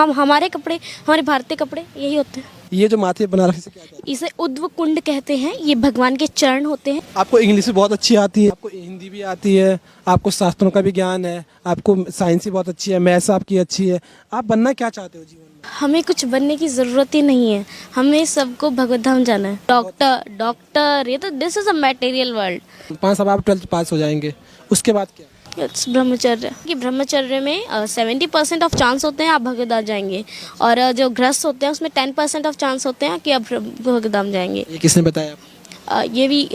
हम हमारे कपड़े, हमारे भारतीय कपड़े यही होते हैं। ये जो माथे बना रखे से क्या कहते हैं? इसे उद्व कुंड कहते हैं। ये भगवान के चरण होते हैं। आपको इंग्लिश भी बहुत अच्छी आती है, आपको हिंदी भी आती है, आपको शास्त्रों का भी ज्ञान है, आपको साइंस भी बहुत अच्छी है, मैथ्स आपकी अच्छी है। आप बनना क्या चाहते हो जीवन में? हमें कुछ बनने की ज़रूरत ही नहीं है। हमें सबको भगवत धाम जाना है। डॉक्टर ये तो this is a material world. 5 साल आप 12th पास हो जाएंगे, उसके बाद क्या? इट्स ब्रह्मचर्य। कि ब्रह्मचर्य में 70% ऑफ चांस होते हैं आप भगवत धाम जाएंगे, और जो गृहस्थ होते हैं उसमें 10% ऑफ चांस होते हैं कि आप भगवत धाम जाएंगे। ये किसने बताया आपको? ये भी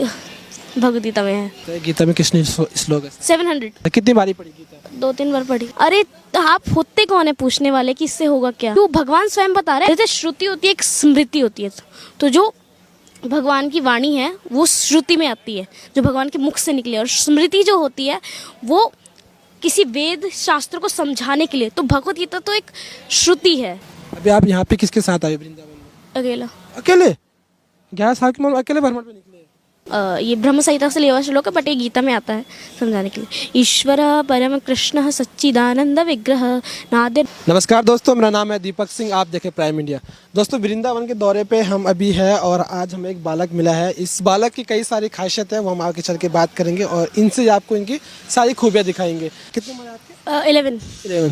भगवद गीता में है। तो गीता में किसने श्लोक है? 700 कितनी बारी पढ़ी गीता? 2-3 बार पढ़ी। अरे आप होते कौन है पूछने वाले कि इससे होगा क्या? तो भगवान स्वयं बता रहे हैं। जैसे श्रुति होती है, एक स्मृति होती है, तो जो भगवान की वाणी है वो श्रुति में आती है, जो भगवान के मुख से निकले, और स्मृति जो होती है वो किसी वेद शास्त्र को समझाने के लिए। तो भगवत गीता तो एक श्रुति है। अभी आप यहाँ पे किसके साथ आए वृंदावन में? अकेला। अकेले? 11 साल की उम्र में अकेले भ्रमण पे निकले? ये ब्रह्म संहिता से लिया हुआ श्लोक है, बट ये गीता में आता है समझाने के लिए। ईश्वर परम कृष्ण सच्चिदानंद विग्रह नादिर। नमस्कार दोस्तों, मेरा नाम है दीपक सिंह, आप देखें प्राइम इंडिया। दोस्तों, वृंदावन के दौरे पे हम अभी है और आज हमें एक बालक मिला है। इस बालक की कई सारी खासियत है, वो हम आगे चल के बात करेंगे और इनसे आपको इनकी सारी खूबियाँ दिखाएंगे। कितनी उम्र है आपकी? 11।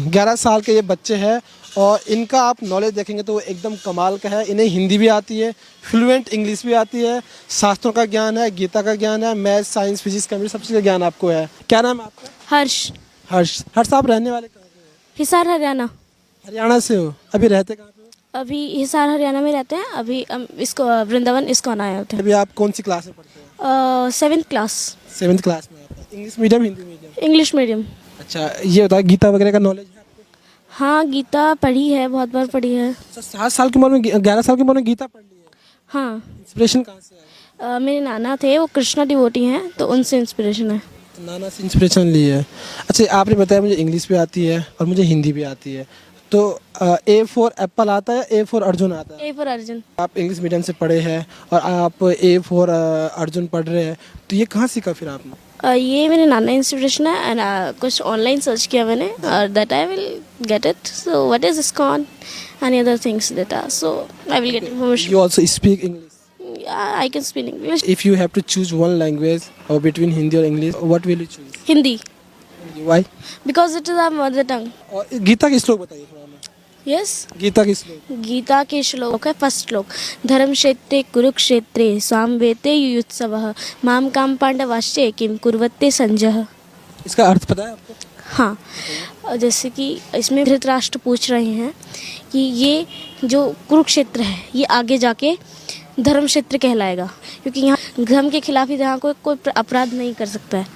11 साल के ये बच्चे हैं और इनका आप नॉलेज देखेंगे तो वो एकदम कमाल का है। इन्हें हिंदी भी आती है, फ्लुएंट इंग्लिश भी आती है, शास्त्रों का ज्ञान है, गीता का ज्ञान है, मैथ, साइंस, फिजिक्स, केमिस्ट्री, सब चीज़ का ज्ञान आपको है। क्या नाम है आपका? हर्ष। हर्ष आप रहने वाले कहाँ के हो? हिसार हरियाणा। हरियाणा से हो? अभी रहते कहाँ पे हो? अभी हिसार हरियाणा में रहते हैं। अभी इसको वृंदावन इस्कॉन आए होते हैं। अभी आप कौन सी क्लास में पढ़ते हो? 7th class. 7th क्लास में आप English medium, Hindi medium? English medium. अच्छा, ये बताओ गीता वगैरह का नॉलेज है आपको? हाँ, गीता पढ़ी है, बहुत बार पढ़ी है। 7 साल की उम्र में 11 साल की उम्र में गीता पढ़ ली है? हाँ। इंस्पिरेशन कहाँ से आया? मेरे नाना थे, वो कृष्णा डिवोटी हैं, तो उनसे इंस्पिरेशन है। तो नाना से इंस्पिरेशन ली है। अच्छा, आपने बताया मुझे इंग्लिश भी आती है और मुझे हिंदी भी आती है, तो A फॉर एप्पल आता है, A फॉर अर्जुन आता है? A for Arjun. आप इंग्लिश मीडियम से पढ़े हैं और आप A फॉर अर्जुन पढ़ रहे हैं, तो ये कहाँ सीखा फिर आपने? ये मेरे नाना इंस्पिरेशन है, एंड कुछ ऑनलाइन सर्च किया मैंने, और that I will get it. So what is ISKCON any other things that are, so I will get information. You also speak English? I can speak English. If you have to choose one language or between Hindi or English, what will you choose? Hindi, Why? because it is our mother tongue. और गीता के श्लोक बताइए थोड़ा हमें। Yes. Gita के श्लोक। गीता के श्लोक है, फर्स्ट श्लोक। धर्मक्षेत्रे कुरुक्षेत्रे सामवेते युयुत्सवः माम काम पांडवाश्चे किम कुर्वते संजय। इसका अर्थ पता है आपको? हाँ, जैसे कि इसमें धृतराष्ट्र पूछ रहे हैं कि ये जो कुरुक्षेत्र है ये आगे जाके धर्म क्षेत्र कहलाएगा, क्योंकि यहाँ धर्म के खिलाफ ही यहाँ कोई अपराध नहीं कर सकता है,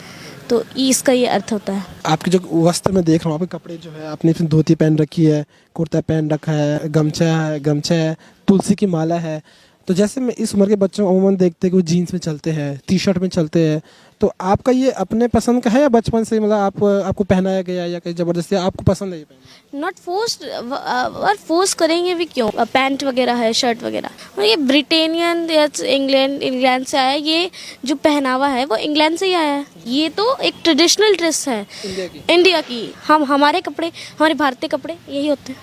तो इसका ये अर्थ होता है। आपके जो वस्त्र में देख रहा हूँ, आपके कपड़े जो है, आपने इसमें धोती पहन रखी है, कुर्ता पहन रखा है, गमछा है, तुलसी की माला है। तो जैसे मैं इस उम्र के बच्चों को अमूमन देखते हैं कि वो जीन्स में चलते हैं, टी-शर्ट में चलते हैं, तो आपका ये अपने पसंद का है या बचपन से मतलब आपको पहनाया गया या कहीं ज़बरदस्ती आपको पसंद है ये पहनना? नॉट फोर्स्ड, और फोर्स करेंगे भी क्यों? पैंट वगैरह है, शर्ट वगैरह, और ये ब्रिटेनियन या इंग्लैंड से आया है। ये जो पहनावा है वो इंग्लैंड से ही आया है। ये तो एक ट्रेडिशनल ड्रेस है इंडिया की। हम हमारे कपड़े, हमारे भारतीय कपड़े यही होते हैं,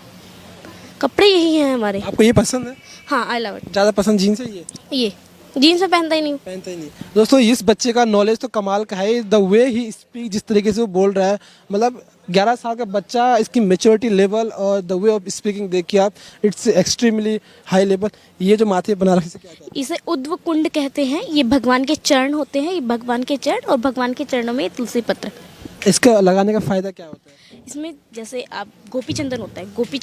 कपड़े यही हैं हमारे। आपको ये पसंद है? हाँ, आई लव इट। ज़्यादा पसंद जीन्स है? ये जीन्स में पहनता ही नहीं। दोस्तों, इस बच्चे का नॉलेज तो कमाल का है। द वे ही स्पीक, जिस तरीके से वो बोल रहा है, मतलब 11 साल का बच्चा, इसकी मेच्योरिटी लेवल और द वे ऑफ स्पीकिंग देखिए आप, इट्स एक्सट्रीमली हाई लेवल। ये जो माथे बना रखे से क्या कहते हैं? इसे उद्व कुंड कहते हैं। ये भगवान के चरण होते हैं, ये भगवान के चरण, और भगवान के चरणों में तुलसी पत्र। इसका लगाने का फायदा क्या होता है? इसमें जैसे आप गोपी चंदन होता है, गोपी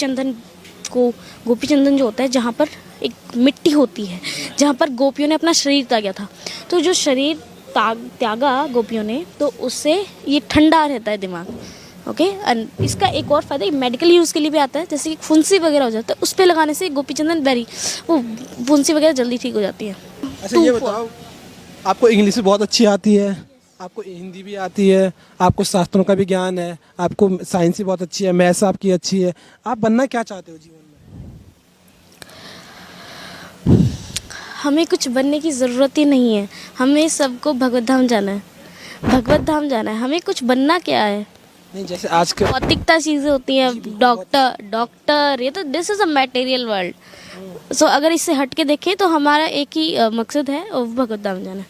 चंदन जो होता है, जहाँ पर एक मिट्टी होती है, जहाँ पर गोपियों ने अपना शरीर त्यागा था, तो जो शरीर त्यागा गोपियों ने, तो उससे ये ठंडा रहता है दिमाग। ओके, एंड इसका एक और फायदा मेडिकल यूज़ के लिए भी आता है। जैसे कि फुंसी वगैरह हो जाता है, उस पर लगाने से गोपी चंदन वो फुंसी वगैरह जल्दी ठीक हो जाती है। अच्छा, ये बताओ, आपको इंग्लिश भी बहुत अच्छी आती है, आपको हिंदी भी आती है, आपको शास्त्रों का भी ज्ञान है, आपको साइंस भी बहुत अच्छी है, मैथ्स आपकी अच्छी है। आप बनना क्या चाहते हो जीवन में? हमें कुछ बनने की ज़रूरत ही नहीं है। हमें सबको भगवत धाम जाना है, भगवत धाम जाना है। हमें कुछ बनना क्या है? नहीं जैसे आज के भौतिकता चीज़ें होती हैं, डॉक्टर ये तो this is a material world. So अगर इससे हट के देखें तो हमारा एक ही मकसद है और भगवत धाम जाना।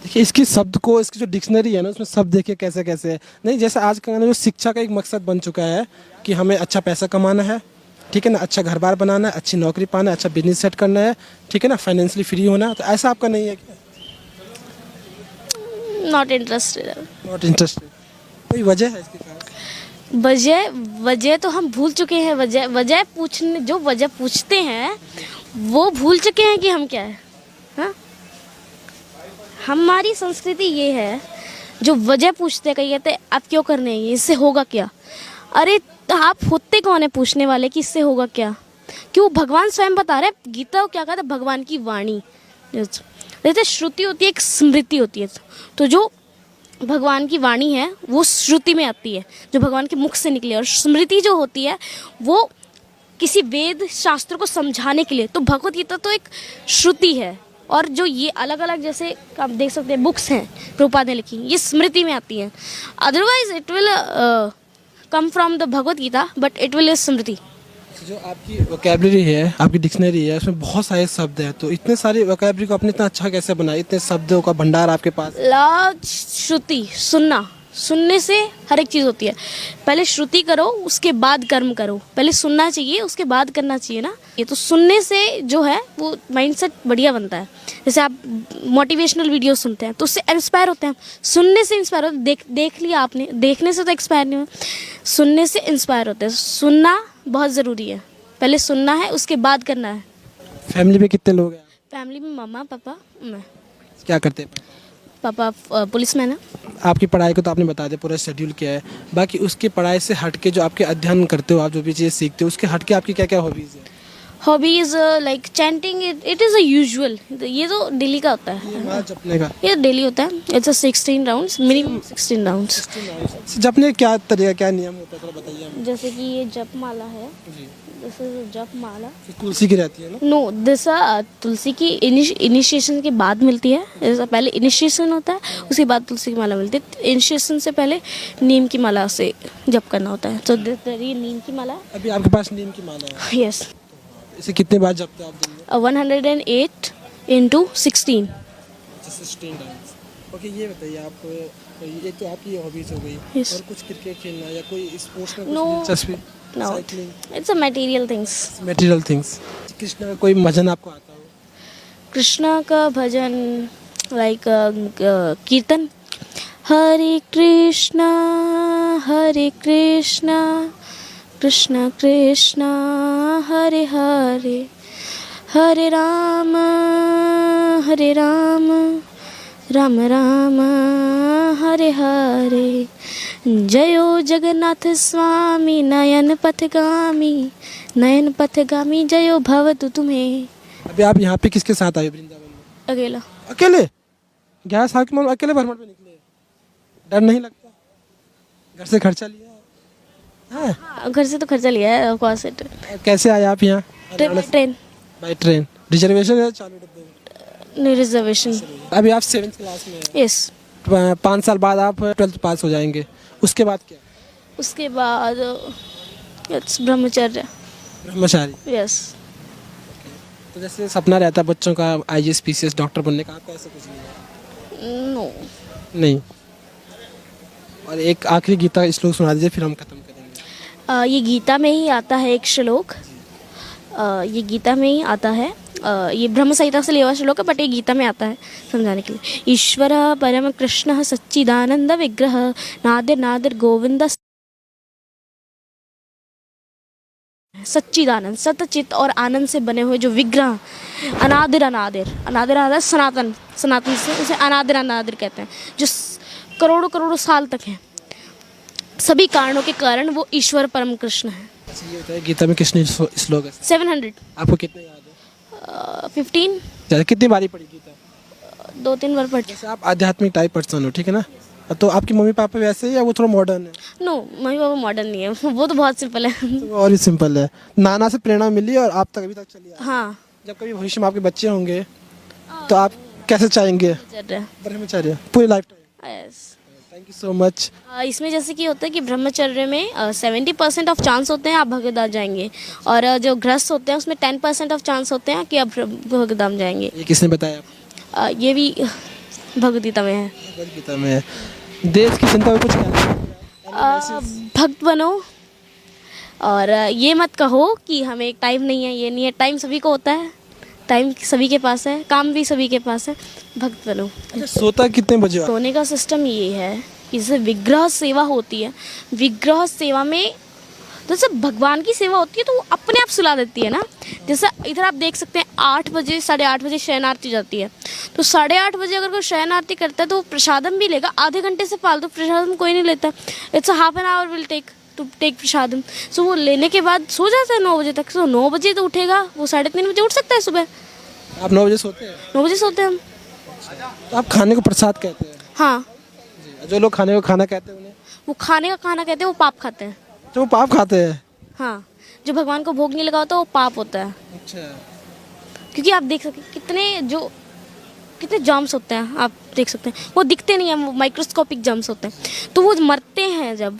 देखिए इसकी शब्द को, इसकी जो डिक्शनरी है ना उसमें शब्द देखिए कैसे कैसे है। नहीं जैसे आज का जो शिक्षा का एक मकसद बन चुका है कि हमें अच्छा पैसा कमाना है, ठीक है ना, अच्छा घर बार बनाना है, अच्छी नौकरी पाना है, अच्छा बिजनेस सेट करना है, ठीक है ना, फाइनेंशियली फ्री होना है, तो ऐसा आपका नहीं है क्या? Not interested. Not interested. कोई वजह है इसके कारण? वजह तो हम भूल चुके हैं। वजह पूछने, जो वजह पूछते हैं वो भूल चुके हैं कि हम क्या है। हाँ, हमारी संस्कृति ये है, जो वजह पूछते हैं, कहीं कहते हैं आप क्यों करने हैं ये, इससे होगा क्या। अरे तो आप होते कौन है पूछने वाले कि इससे होगा क्या? क्यों भगवान स्वयं बता रहे हैं। गीता को क्या कहता है? भगवान की वाणी। जैसे श्रुति होती है, एक स्मृति होती है। तो जो भगवान की वाणी है वो श्रुति में आती है, जो भगवान के मुख से निकली, और स्मृति जो होती है वो किसी वेद शास्त्र को समझाने के लिए। तो भगवत गीता तो एक श्रुति है, और जो ये अलग अलग जैसे आप देख सकते हैं बुक्स हैं प्रभुपाद ने लिखी, ये स्मृति में आती हैं। Otherwise it will come from the Bhagavad Gita, but it will Smriti. जो आपकी वोकेबलरी है, आपकी डिक्शनरी है, उसमें बहुत सारे शब्द हैं, तो इतने सारे वोकेबलरी को आपने इतना अच्छा कैसे बनाया? इतने शब्दों का भंडार आपके पास। श्रुति, सुनना, सुनने से हर एक चीज़ होती है। पहले श्रुति करो, उसके बाद कर्म करो। पहले सुनना चाहिए, उसके बाद करना चाहिए ना। ये तो सुनने से जो है वो माइंडसेट बढ़िया बनता है। जैसे आप मोटिवेशनल वीडियो सुनते हैं तो उससे इंस्पायर होते हैं। सुनने से इंस्पायर होते हैं। देख लिया आपने, देखने से तो एक्सपायर नहीं हुआ, सुनने से इंस्पायर होते हैं। सुनना बहुत ज़रूरी है। पहले सुनना है, उसके बाद करना है। फैमिली में कितने लोग हैं? फैमिली में मम्मा, पापा, मैं। क्या करते हैं? पापा पुलिस मैन है। आपकी पढ़ाई को तो आपने बता दिया, पूरा शेड्यूल क्या है। बाकी उसकी पढ़ाई से हट के जो आपके अध्ययन करते हो, आप जो भी चीज़ सीखते हो, उसके हट के आपकी क्या क्या हॉबीज़ है? Hobbies like chanting, it is a usual. ये तो डेली का होता है। माला जपने का? ये डेली होता है। It's a 16 rounds, minimum 16 rounds. जपने क्या तरीका, क्या नियम होता है, थोड़ा बताइए हमें। जैसे कि ये जप माला है, जी। दिस इज जप माला। तुलसी की रहती है ना? नो, दिस तुलसी की इनिशिएशन के बाद मिलती है। जैसा पहले इनिशिएशन होता है, उसके बाद तुलसी की माला मिलती है। इनिशिएशन से पहले नीम की माला से जप करना होता है। तो ये नीम की माला। अभी आपके पास नीम की माला है? यस। इसे कितने बार जपते हो आप दिन में? 108 into 16। 16 टाइम्स। ओके, ये बताइए आप, ये तो आपकी हॉबीज हो गई। Yes. और कुछ क्रिकेट खेलना या कोई स्पोर्ट्स में No. कुछ दिलचस्पी? No, cycling, it's a material things। Material things. Krishna का कोई भजन आपको आता हो? कृष्णा का भजन लाइक कीर्तन। हरे कृष्णा कृष्ण कृष्ण हरे हरे, हरे राम राम राम हरे हरे। जयो जगन्नाथ स्वामी नयन पथगामी जयो भवतु तुम्हें। अभी आप यहाँ पे किसके साथ आए वृंदावन में? अकेला। अकेले? 11 साल की उम्र अकेले भ्रमण पे निकले? डर नहीं लगता? घर से खर्चा लिया है? हाँ, घर से तो खर्चा लिया है। कौन से कैसे आए आप यहाँ? ट्रेन। By train. रिजर्वेशन है चालू डब्बे में? नहीं, रिजर्वेशन। अभी आप 7th क्लास में हैं। यस। 5 साल बाद आप 12th पास हो जाएंगे। उसके बाद क्या? उसके बाद ब्रह्मचर्य। ब्रह्मचारी। यस। तो जैसे सपना रहता है बच्चों का IAS PCS डॉक्टर बनने का, आपका ऐसा कुछ नहीं है? नो। नहीं। और एक आखिरी गीता का श्लोक सुना दीजिए, फिर हम खत्म करेंगे। ये गीता में ही आता है एक श्लोक। ये गीता में ही आता है। ये ब्रह्म संहिता से लिया हुआ श्लोक है, बट ये गीता में आता है समझाने के लिए। ईश्वर परम कृष्ण सच्चिदानंद विग्रह नादिर गोविंद सच्चिदानंद, सतचित और आनंद से बने हुए जो विग्रह, अनादिर सनातन से उसे अनादिर कहते हैं, जो करोड़ों साल तक है। सभी कारणों के कारण वो ईश्वर परम कृष्ण है। ये होता है गीता में कितने श्लोक है? 700। आपको कितने याद है? 15। ज़्यादा कितनी बारी पढ़ी गीता? 2-3 बार पढ़। जैसे आप आध्यात्मिक टाइप पर्सन हो, ठीक है ना, तो आपके मम्मी पापा वैसे ही या वो थोड़ा मॉडर्न है? नो, मम्मी पापा मॉडर्न नहीं है, वो तो बहुत सिंपल है। तो वो और ही सिंपल है। नाना से प्रेरणा मिली और आप तक अभी तक चली आ रही है। हाँ। जब कभी भविष्य में आपके बच्चे होंगे तो आप कैसे चाहेंगे? चल रहा है। ब्रह्मचर्य पूरी life time? Yes. Thank you so much. इसमें जैसे कि होता है कि ब्रह्मचर्य में 70% ऑफ चांस होते हैं आप भगवद्धाम जाएंगे, और जो गृहस्थ होते हैं उसमें 10% ऑफ चांस होते हैं कि आप भगवद्धाम जाएंगे। ये किसने बताया आपको? ये भी भगवद गीता में है। भगवद गीता में है। देश की जनता को कुछ कहना है? भक्त बनो, और ये मत कहो कि हमें एक टाइम नहीं है, ये नहीं है। टाइम सभी को होता है, टाइम सभी के पास है, काम भी सभी के पास है। भक्त बनो। अच्छा, सोता कितने बजे हो आप? सोने का सिस्टम ये है कि जैसे विग्रह सेवा होती है, विग्रह सेवा में जैसे भगवान की सेवा होती है तो वो अपने आप सुला देती है ना। जैसे इधर आप देख सकते हैं 8 बजे 8:30 बजे शयन आरती जाती है, तो 8:30 बजे अगर कोई शयन आरती करता है तो वो प्रसादम भी लेगा। आधे घंटे से फालतू प्रसादम कोई नहीं लेता। It's half an hour will take to take prasadam. So वो लेने के बाद सो जाता है 9 बजे तक। सो 9 बजे तो उठेगा, वो 3:30 बजे उठ सकता है सुबह। आप 9 बजे सोते हैं? 9 बजे सोते हैं हम। तो आप खाने को प्रसाद कहते हैं? हाँ, जो लोग खाने को खाना कहते हैं उन्हें? वो खाने का खाना कहते हैं, वो पाप खाते हैं। तो वो पाप खाते हैं? हाँ, जो भगवान को भोग नहीं लगा होता वो पाप होता है। अच्छा। क्योंकि आप देख सकते हैं कितने जर्म्स होते हैं, आप देख सकते हैं। वो दिखते नहीं हैं, वो माइक्रोस्कोपिक जर्म्स होते हैं। तो वो मरते हैं जब,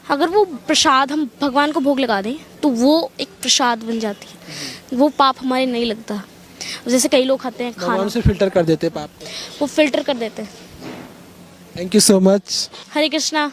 अगर वो प्रसाद हम भगवान को भोग लगा दें तो वो एक प्रसाद बन जाती है, वो पाप हमारे नहीं लगता। जैसे कई लोग खाते हैं खाना, भगवान से फिल्टर कर देते हैं पाप को। वो फिल्टर कर देते हैं। Thank you so much. Hare Krishna.